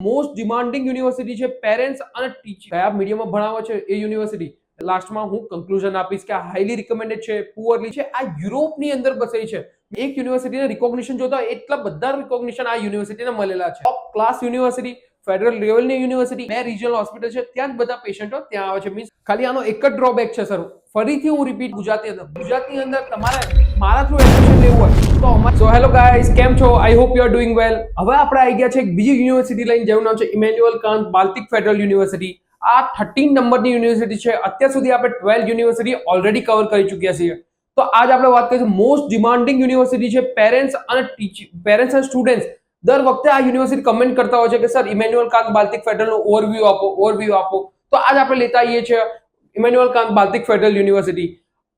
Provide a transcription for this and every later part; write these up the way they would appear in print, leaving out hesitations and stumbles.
Most demanding university છે parents અને teacher કયા મીડિયમમાં ભણાવે છે એ યુનિવર્સિટી. લાસ્ટમાં હું કન્ક્લુઝન આપીશ કે આ હાઈલી રિકમેન્ડેડ છે, પુઅરલી છે, આ યુરોપની અંદર બસાઈ છે. એક યુનિવર્સિટીને રિકોગ્નિશન જોતા એટલા બધા રિકોગ્નિશન આ યુનિવર્સિટીને મળેલા છે. ટોપ ક્લાસ યુનિવર્સિટી, ફેડરલ લેવલની યુનિવર્સિટી, 2 રિજનલ હોસ્પિટલ છે, ત્યાં જ બધા પેશન્ટો ત્યાં આવે છે. મીન્સ ખાલી આનો એક જ ડ્રોબેક છે સર, ફરીથી હું રિપીટ, ગુજરાતની અંદર તમારે મારા થ્રુ એડમિશન લેવું હોય તો અમારે. સો હેલો ગાઈઝ, કેમ છો? I hope you are doing વેલ. હવે આપણે આવી ગયા છે એક બીજી યુનિવર્સિટી લઈને, જેનું નામ છે Emmanuel Kant Baltic Federal university. આ 13 નંબરની યુનિવર્સિટી છે. અત્યાર સુધી આપણે 12 યુનિવર્સિટી ઓલરેડી કવર કરી ચૂક્યા છીએ. તો આજ આપણે વાત કરીશું મોસ્ટ ડિમાન્ડિંગ યુનિવર્સિટી છે પેરેન્ટ્સ અને પેરેન્ટ્સ અને સ્ટુડન્ટ્સ દર વખતે આ યુનિવર્સિટી કમેન્ટ કરતા હોય છે કે સર ઇમેન્યુઅલ કાન્ટ બાલ્ટિક ફેડરલનો ઓવરવ્યુ આપો. તો આજ આપણે લેતા આવીએ છીએ Immanuel Kant Baltic Federal University.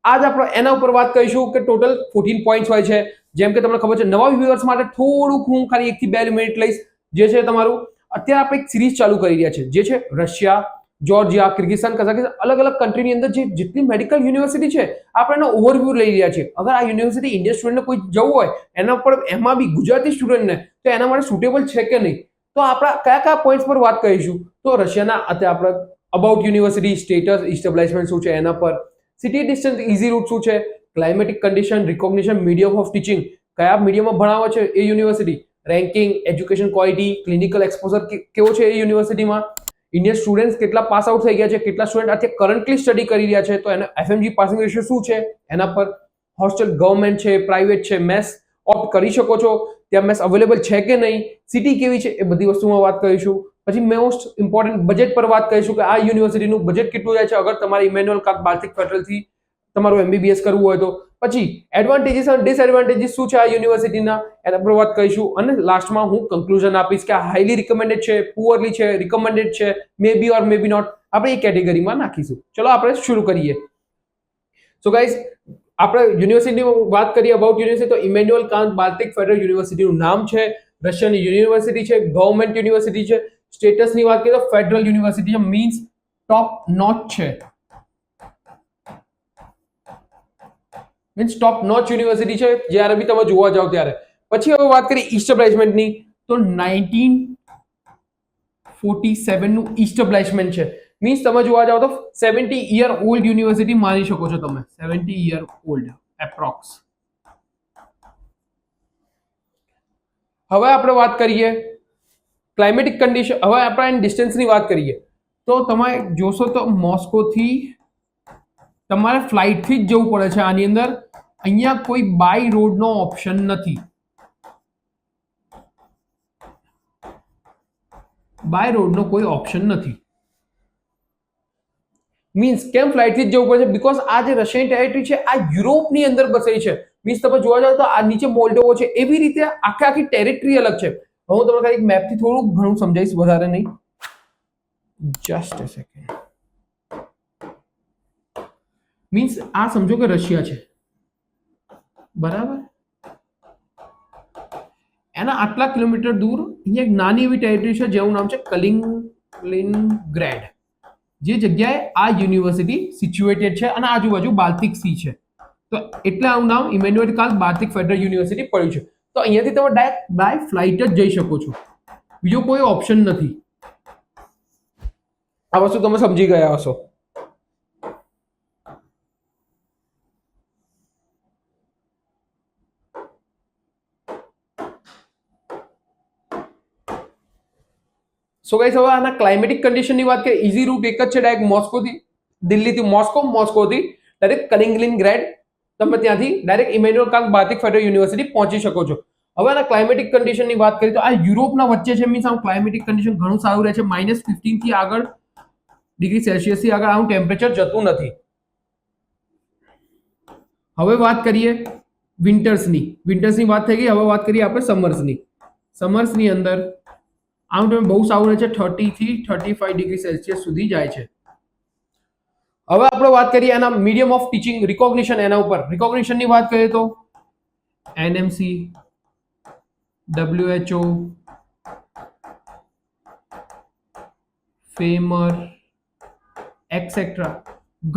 આજ આપણે એના ઉપર વાત કરીશું કે ટોટલ 14 પોઈન્ટ્સ હોય છે. જેમ કે તમને ખબર છે, નવા વ્યુઅર્સ માટે થોડુંક હું ખાલી 1 થી 2 મિનિટ લઈશ. જે છે તમારું, અત્યારે આપણે એક સિરીઝ ચાલુ કરી રહ્યા છે, જે છે રશિયા, જોર્જિયા, કિર્ગિસ્તાન, કઝાકિસ્તાન, અલગ અલગ કન્ટ્રીની અંદર જે જેટલી મેડિકલ યુનિવર્સિટી છે આપણે એનો ઓવરવ્યુ લઈ રહ્યા છીએ. અગર આ યુનિવર્સિટી ઇન્ડિયન સ્ટુડન્ટને કોઈ જવું હોય એના પર, એમાં બી ગુજરાતી સ્ટુડન્ટને, તો એના માટે સુટેબલ છે કે નહીં, તો આપણે કયા કયા પોઈન્ટ્સ પર વાત કરીશું. તો રશિયાના અત્યારે આપણે અબાઉટ યુનિવર્સિટી, સ્ટેટસ, એસ્ટાબ્લિશમેન્ટ શું છે એના પર, સિટી ડિસ્ટન્સ, ઇઝી રૂટ શું છે, climatic condition, recognition, medium of teaching, કયા મીડિયમમાં ભણાવે છે એ university, ranking, education quality, clinical exposure કેવો છે એ યુનિવર્સિટીમાં, ઇન્ડિયન સ્ટુડન્ટ્સ કેટલા પાસ આઉટ થઈ ગયા છે, કેટલા સ્ટુડન્ટ અત્યારે કરન્ટલી સ્ટડી કરી રહ્યા છે, તો એનો એફએમજી પાસિંગ રેશિયો શું છે એના પર, હોસ્ટેલ ગવર્મેન્ટ છે, પ્રાઇવેટ છે, મેસ ઓપ્ટ કરી શકો છો, ત્યાં મેસ અવેલેબલ છે કે નહીં, સિટી કેવી છે, એ બધી વસ્તુમાં વાત કરીશું. પછી મોસ્ટ ઇમ્પોર્ટન્ટ બજેટ પર વાત કરીશું કે આ યુનિવર્સિટીનું બજેટ કેટલું જાય છે અગર તમારે ઇમેન્યુઅલ કાન્ટ બાલ્ટિક ફેડરલથી તમારું એમબીબીએસ કરવું હોય તો. પછી એડવાન્ટેજીસ અને ડિસએડવાન્ટેજીસ શું છે આ યુનિવર્સિટીના, એના પર વાત કરીશું. અને લાસ્ટમાં હું કન્ક્લુઝન આપીશ કે આ હાઈલી રિકમેન્ડેડ છે, પુઅરલી છે, રિકમેન્ડેડ છે, મે બી ઓર મે બી નોટ, આપણે એ કેટેગરીમાં નાખીશું. ચલો આપણે શરૂ કરીએ. સો ગાઈઝ, આપણે યુનિવર્સિટીની વાત કરીએ અબાઉટ યુનિવર્સિટી, તો ઇમેન્યુઅલ કાન્ટ બાલ્ટિક ફેડરલ યુનિવર્સિટીનું નામ છે, રશિયાની યુનિવર્સિટી છે, ગવર્મેન્ટ યુનિવર્સિટી છે. સ્ટેટસની વાત કરીએ તો ફેડરલ યુનિવર્સિટી છે, મીન્સ ટોપ નોચ છે, મીન્સ ટોપ નોચ યુનિવર્સિટી છે જ્યારે બી તમે જોવા જાવ ત્યારે. પછી હવે વાત કરીએ ઇસ્ટાબ્લિશમેન્ટની, તો 1947 નું ઇસ્ટાબ્લિશમેન્ટ છે, મીન્સ તમે જોવા જાવ તો 70 યર ઓલ્ડ યુનિવર્સિટી માની શકો છો તમે, 70 યર ઓલ્ડ એપ્રોક્સ. હવે આપણે વાત કરીએ ક્લાઇમેટિક કન્ડિશન. હવે આપણે ડિસ્ટન્સની વાત કરીએ તો તમે જોશો તો મોસ્કોથી તમારે ફ્લાઇટથી જ જવું પડે છે આની અંદર. અહીંયા કોઈ બાય રોડનો ઓપ્શન નથી. બાય રોડનો કોઈ ઓપ્શન નથી. મીન્સ કેમ ફ્લાઇટથી જ જવું પડે છે? બીકોઝ આ જે રશિયન ટેરિટરી છે આ યુરોપની અંદર બસાઈ છે. મીન્સ તમે જોવા જાવ તો આ નીચે મોલ્ડોવો છે, એવી રીતે આખી ટેરિટરી અલગ છે. હું તમને ખાલી મેપથી થોડું ઘણું સમજાવીશ, વધારે નહીં. Just a second. મીન્સ આ સમજો કે રશિયા છે, બરાબર, એના આટલા કિલોમીટર દૂર અહીંયા એક નાની એવી ટેરિટરી છે જેનું નામ છે કલિંગ્લિનગ્રેડ, જે જગ્યાએ આ યુનિવર્સિટી સિચ્યુએટેડ છે અને આજુબાજુ બાલ્ટિક સી છે. તો એટલે આનું નામ Emmanuel Kant Baltic Federal university પડ્યું છે. તો અહીંયાથી તમે ડાયરેક્ટ બાય ફ્લાઇટ જ જઈ શકો છો, બીજો કોઈ ઓપ્શન નથી. આ વસ્તુ તમે સમજી ગયા હશો. સો ગાઈસ, હવે આના ક્લાઇમેટિક કન્ડિશનની વાત કરીએ. ઇઝી રૂટ એક જ છે, ડાયરેક્ટ મોસ્કોથી, દિલ્હીથી મોસ્કોથી ડાયરેક્ટ કલિંગ્લિનગ્રેડ, તમે ત્યાંથી direct Emmanuel Kant Baltic Federal university પહોંચી શકો છો. હવે આના ક્લાઇમેટિક કન્ડિશનની વાત કરીએ તો આ યુરોપના વચ્ચે છે, મીન્સ આનું ક્લાઇમેટિક કન્ડિશન ઘણું સારું રહે છે. -15 થી આગળ ડિગ્રી સેલ્સિયસથી આગળ આનું ટેમ્પરેચર જતું નથી. હવે વાત કરીએ વિન્ટર્સની વાત થઈ ગઈ. હવે વાત કરીએ આપણે સમર્સની અંદર આનું ટેમ્પરેચર બહુ સારું રહે છે, 30 થી 35 ડિગ્રી સેલ્સિયસ સુધી જાય છે. હવે આપણે વાત કરીએ એના મીડિયમ ઓફ ટીચિંગ, રિકોગ્નિશન, એના ઉપર રિકોગ્નિશનની વાત કરીએ તો એનએમસી, WHO, ફેમર, એટસેટ્રા,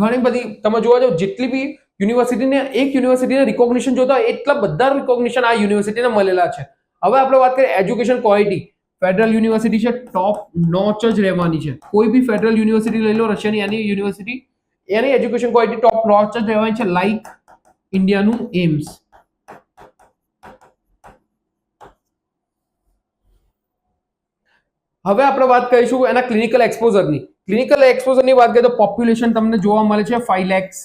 ઘણી બધી તમે જોવા જાવ જેટલી બી યુનિવર્સિટીને, એક યુનિવર્સિટીને રિકોગ્નિશન જોતા હોય એટલા બધા રિકોગ્નિશન આ યુનિવર્સિટીને મળેલા છે. હવે આપણે વાત કરીએ એજ્યુકેશન ક્વોલિટી, ફેડરલ યુનિવર્સિટી છે ટોપ નોચ જ રહેવાની છે. કોઈ બી ફેડરલ યુનિવર્સિટી લઈ લો રશિયાની, એની યુનિવર્સિટી એની એજ્યુકેશન ક્વોલિટી ટોપ નોચ જ રહેવાની છે, લાઈક ઇન્ડિયાનું એમ્સ. હવે આપણે વાત કરીશું એના ક્લિનિકલ એક્સપોઝરની. ક્લિનિકલ એક્સપોઝરની વાત કરીએ તો પોપ્યુલેશન તમને જોવા મળે છે 5 lakhs,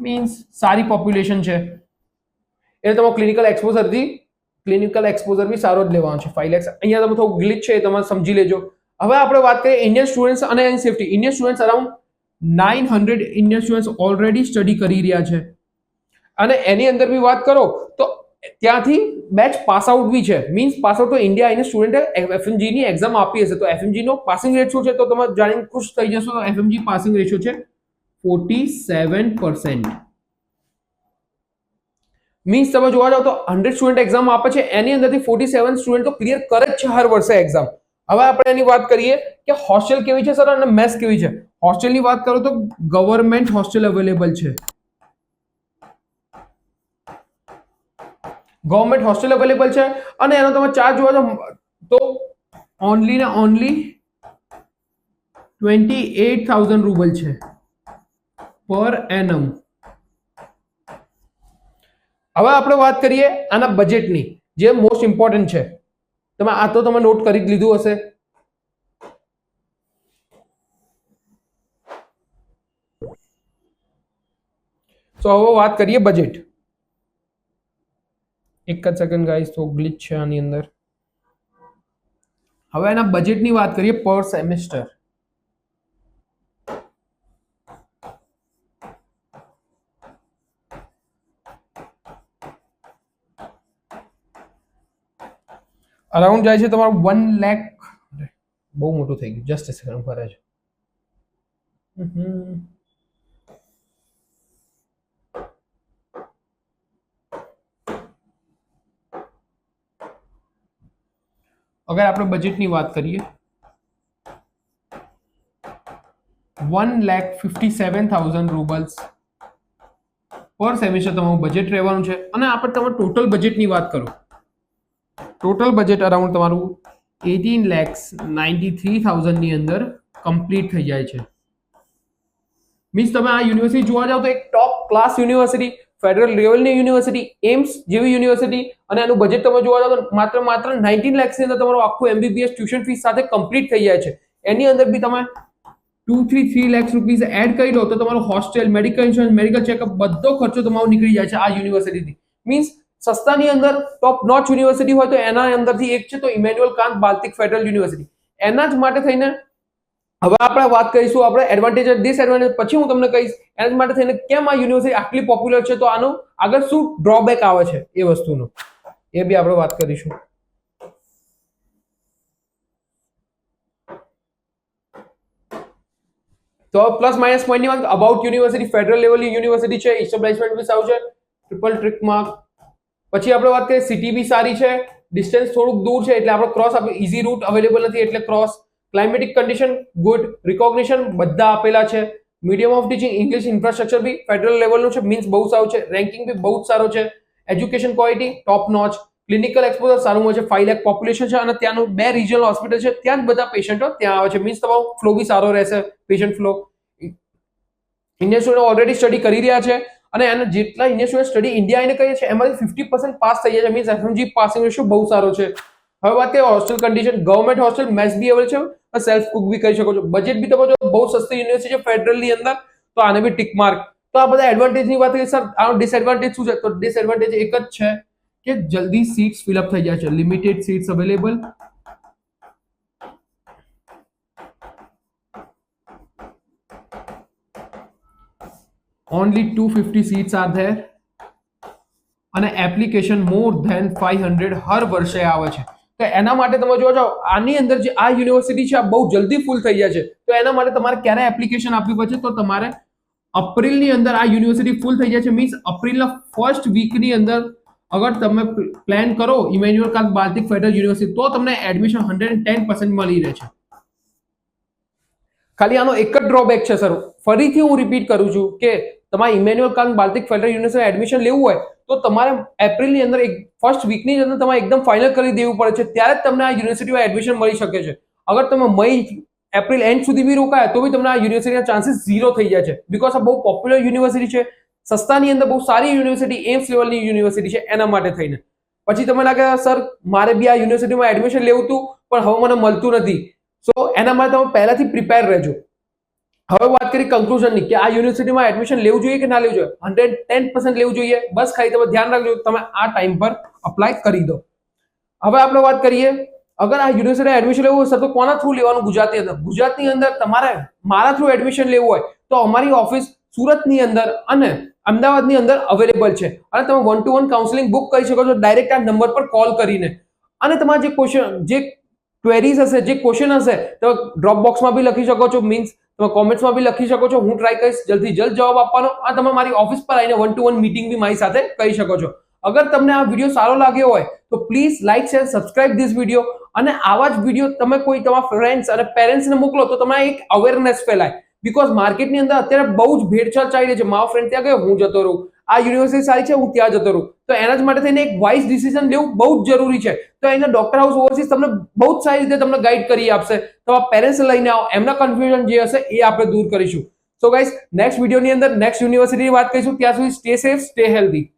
મીન્સ સારી પોપ્યુલેશન છે એટલે તમારો ક્લિનિકલ એક્સપોઝર બી સારો જ લેવાનો છે 5 lakhs. અહીંયા તમે થોડું ગ્લિચ છે એ તમે સમજી લેજો. હવે આપણે વાત કરીએ ઇન્ડિયન સ્ટુડન્ટ્સ અને એની safety. Indian students around 900 Indian students already study કરી રહ્યા છે અને એની અંદર બી વાત કરો તો ત્યાંથી બેચ પાસ આઉટ બી છે, મીન્સ પાસ આઉટ તો ઇન્ડિયા આવીને સ્ટુડન્ટે એફએમજી ની એક્ઝામ આપી હશે. તો એફએમજી નો પાસિંગ રેટ શું છે તો તમે જાણીને ખુશ થઈ જશો. તો એફએમજી પાસિંગ રેશિયો છે 47%. મીન્સ તમે જોવા જાવ તો 100 સ્ટુડન્ટ એક્ઝામ આપે છે, એની અંદરથી 47 સ્ટુડન્ટ તો ક્લિયર કરે જ છે હર વર્ષે એક્ઝામ. હવે આપણે એની વાત કરીએ કે હોસ્ટેલ કેવી છે સર અને મેસ કેવી છે. હોસ્ટેલની વાત કરો તો ગવર્મેન્ટ હોસ્ટેલ અવેલેબલ છે. ગવર્મેન્ટ હોસ્ટેલ અવેલેબલ છે અને એનો તમે ચાર્જ જોવા જાવ તો ઓનલી ને ઓનલી 28,000 રૂબલ છે પર એનમ. હવે આપણે વાત કરીએ આના બજેટની, જે મોસ્ટ ઇમ્પોર્ટન્ટ છે. તમે આ તો તમે નોટ કરી જ લીધું હશે. તો હવે વાત કરીએ બજેટ. એક જ સેકન્ડ ગાઈસ, તો ગ્લિચ છે આની અંદર. હવે એના બજેટની વાત કરીએ પર સેમેસ્ટર. અરાઉન્ડ જાય છે તમારું 1 લાખ. બહુ મોટું થઈ ગયું, જસ્ટ અ સેકન્ડ ફરે છે. અગર આપણે બજેટની વાત કરીએ 1,57,000 રૂબલ્સ પર સેમેસ્ટર તમારું બજેટ રહેવાનું છે. અને આપણે તમે ટોટલ બજેટની વાત કરો, ટોટલ બજેટ અરાઉન્ડ તમારું 18,93,000 ની અંદર કમ્પ્લીટ થઈ જાય છે. મીન્સ તમે આ યુનિવર્સિટી જોવા જાવ તો એક ટોપ ક્લાસ યુનિવર્સિટી, ફેડરલ લેવલની યુનિવર્સિટી, એમ્સ જેવી યુનિવર્સિટી, અને એનું બજેટ તમે જોવા જાવ તો માત્ર 19 lakhs ની અંદર તમારું આખું એમબીબીએસ ટ્યુશન ફીસ સાથે કમ્પ્લીટ થઈ જાય છે. એની અંદર બી તમે 2-3 lakhs રૂપીસ એડ કરી લો તો તમારો hostel, medical insurance, medical checkup બધો ખર્ચો તમારો નીકળી જાય છે આ યુનિવર્સિટીથી. મીન્સ સસ્તાની અંદર ટોપ નોચ યુનિવર્સિટી હોય તો એના અંદરથી એક છે તો Emmanuel Kant Baltic Federal university. એના જ માટે થઈને હવે આપણે વાત કરીશું આપણે એડવાન્ટેજ અને ડિસએડવાન્ટેજ, પછી હું તમને કહીશ એના જ માટે થઈને કેમ આ યુનિવર્સિટી આટલી પોપ્યુલર છે, તો આનું આગળ શું ડ્રોબેક આવે છે એ વસ્તુનો એ બી આપણે વાત કરીશું. તો પ્લસ માઇનસ પોઈન્ટની વાત અબાઉટ યુનિવર્સિટી, ફેડરલ લેવલની યુનિવર્સિટી છે, એસ્ટાબ્લિશમેન્ટ બી સારું છે, ટ્રિપલ ટ્રિક માર્ક. પછી આપણે વાત કરીએ સિટી બી સારી છે, ડિસ્ટન્સ થોડુંક દૂર છે એટલે આપણે ક્રોસ ઈઝી રૂટ અવેલેબલ નથી એટલે cross. Climatic condition good, recognition બધા આપેલા છે. Medium of teaching English, infrastructure B federal લેવલનું છે, મીન્સ બહુ સારું છે. રેન્કિંગ બી બહુ સારો છે. એજ્યુકેશન ક્વોલિટી ટોપ નોચ, ક્લિનિકલ એક્સપોઝર સારું હોય છે. 5 લાખ પોપ્યુલેશન છે અને ત્યાંનું 2 રિજનલ હોસ્પિટલ છે, ત્યાં જ બધા પેશન્ટો ત્યાં આવે છે, મીન્સ તમારો ફ્લો બી સારો રહેશે, patient flow. Indian student already study કરી રહ્યા છે અને એના જેટલા ઇન્ડિયન સ્ટુડન્ટ સ્ટડી ઇન્ડિયા આવીને કરીએ છે એમાંથી 50% પાસ થઈ જાય છે, મીન્સ એફએમજી પાસિંગ રેશિયો બહુ સારો છે. હવે વાત કરીએ હોસ્ટેલ કન્ડિશન, ગવર્મેન્ટ હોસ્ટેલ, મેસ બી અવેલેબલ છે, સેલ્ફ કુક બી કરી શકો છો. બજેટ બી તમે જો બહુ સસ્તી યુનિવર્સિટી છે ફેડરલ ની અંદર, તો આને બી ટિક માર્ક. તો આ બધા એડવાન્ટેજ ની વાત કરીએ સર, આનો ડિસએડવાન્ટેજ શું છે? તો ડિસએડવાન્ટેજ એક જ છે કે જલ્દી સીટ્સ ફિલ અપ થઈ જાય છે, limited seats available. only 250 seats are there અને એપ્લિકેશન મોર ધેન 500 હર વર્ષે આવે છે. તો એના માટે તમે જોવા જાઓ આની અંદર જે આ યુનિવર્સિટી છે આ બહુ જલ્દી ફૂલ થઈ જાય છે. તો એના માટે તમારે ક્યારે એપ્લિકેશન આપવી પડશે? તો તમારે એપ્રિલની અંદર આ યુનિવર્સિટી ફૂલ થઈ જાય છે, મીન્સ એપ્રિલના ફર્સ્ટ વીકની અંદર અગર તમે પ્લાન કરો Emmanuel Kant Baltic Federal university, તો તમને એડમિશન 110% મળી રહે છે. ખાલી આનો એક જ ડ્રોબેક છે સર, ફરીથી હું રિપીટ કરું છું કે તમારે Emmanuel Kant Baltic Federal university admission લેવું હોય તો તમારે એપ્રિલની અંદર ફર્સ્ટ વીકની અંદર તમારે એકદમ ફાઇનલ કરી દેવું પડે છે, ત્યારે જ તમને આ યુનિવર્સિટીમાં એડમિશન મળી શકે છે. અગર તમે એપ્રિલ એન્ડ સુધી બી રોકાયા તો બી તમને આ યુનિવર્સિટીના ચાન્સીસ ઝીરો થઈ જાય છે, બીકોઝ આ બહુ પોપ્યુલર યુનિવર્સિટી છે, સસ્તાની અંદર બહુ સારી યુનિવર્સિટી, એમ્સ લેવલની યુનિવર્સિટી છે, એના માટે થઈને. પછી તમને લાગે સર મારે બી આ યુનિવર્સિટીમાં એડમિશન લેવું હતું પણ હવે મને મળતું નથી, સો એના માટે તમે પહેલાથી પ્રિપેર રહેજો. હવે વાત કરી કન્ક્લુઝનની કે આ યુનિવર્સિટીમાં એડમિશન લેવું જોઈએ કે ના લેવું જોઈએ. 110% લેવું જોઈએ. બસ ખાલી તમે ધ્યાન રાખજો તમે આ ટાઈમ પર અપ્લાય કરી દો. હવે આપણે વાત કરીએ, અગર આ યુનિવર્સિટીમાં એડમિશન લેવું હોય તો કોના થ્રુ લેવાનું? ગુજરાતની અંદર. ગુજરાતની અંદર તમારે મારા થ્રુ એડમિશન લેવું હોય તો અમારી ઓફિસ સુરતની અંદર અને અમદાવાદની અંદર અવેલેબલ છે, અને તમે 1-to-1 કાઉન્સેલિંગ બુક કરી શકો છો ડાયરેક્ટ આ નંબર પર કોલ કરીને. અને તમારા જે ક્વેશ્ચન, જે ક્વેરીઝ હશે, જે ક્વેશ્ચન હશે તમે ડ્રોપ બોક્સમાં બી લખી શકો છો, મીન્સ તમે કોમેન્ટ્સમાં બી લખી શકો છો. હું ટ્રાય કરીશ જલ્દી જલ્દ જવાબ આપવાનો, અને તમે મારી ઓફિસ પર આવીને 1-to-1 મીટિંગ બી મારી સાથે કરી શકો છો. અગર તમને આ વિડીયો સારો લાગ્યો હોય તો please like share subscribe this video, અને આવા જ વિડીયો તમે કોઈ તમારા ફ્રેન્ડ્સ અને પેરેન્ટ્સને મોકલો તો તમારે એક અવેરનેસ ફેલાય. બીકોઝ માર્કેટની અંદર અત્યારે બહુ જ ભેળસેળ ચાલી રહી છે. મારો ફ્રેન્ડ ત્યાં ગયો, હું જતો રહું, આ યુનિવર્સિટી સારી છે, હું ત્યાં જતો રહું. તો એના જ માટે થઈને એક વાઇઝ ડિસિઝન લેવું બહુ જ જરૂરી છે. તો એના ડોક્ટર હાઉસ ઓવરસીઝ તમને બહુ જ સારી રીતે તમને ગાઈડ કરી આપશે. તમારા પેરેન્ટ્સ લઈને આવો, એમના કન્ફ્યુઝન જે હશે એ આપણે દૂર કરીશું. સો ગાઈઝ, નેક્સ્ટ વિડીયોની અંદર નેક્સ્ટ યુનિવર્સિટીની વાત કરીશું. ત્યાં સુધી સ્ટે સેફ, સ્ટે હેલ્ધી.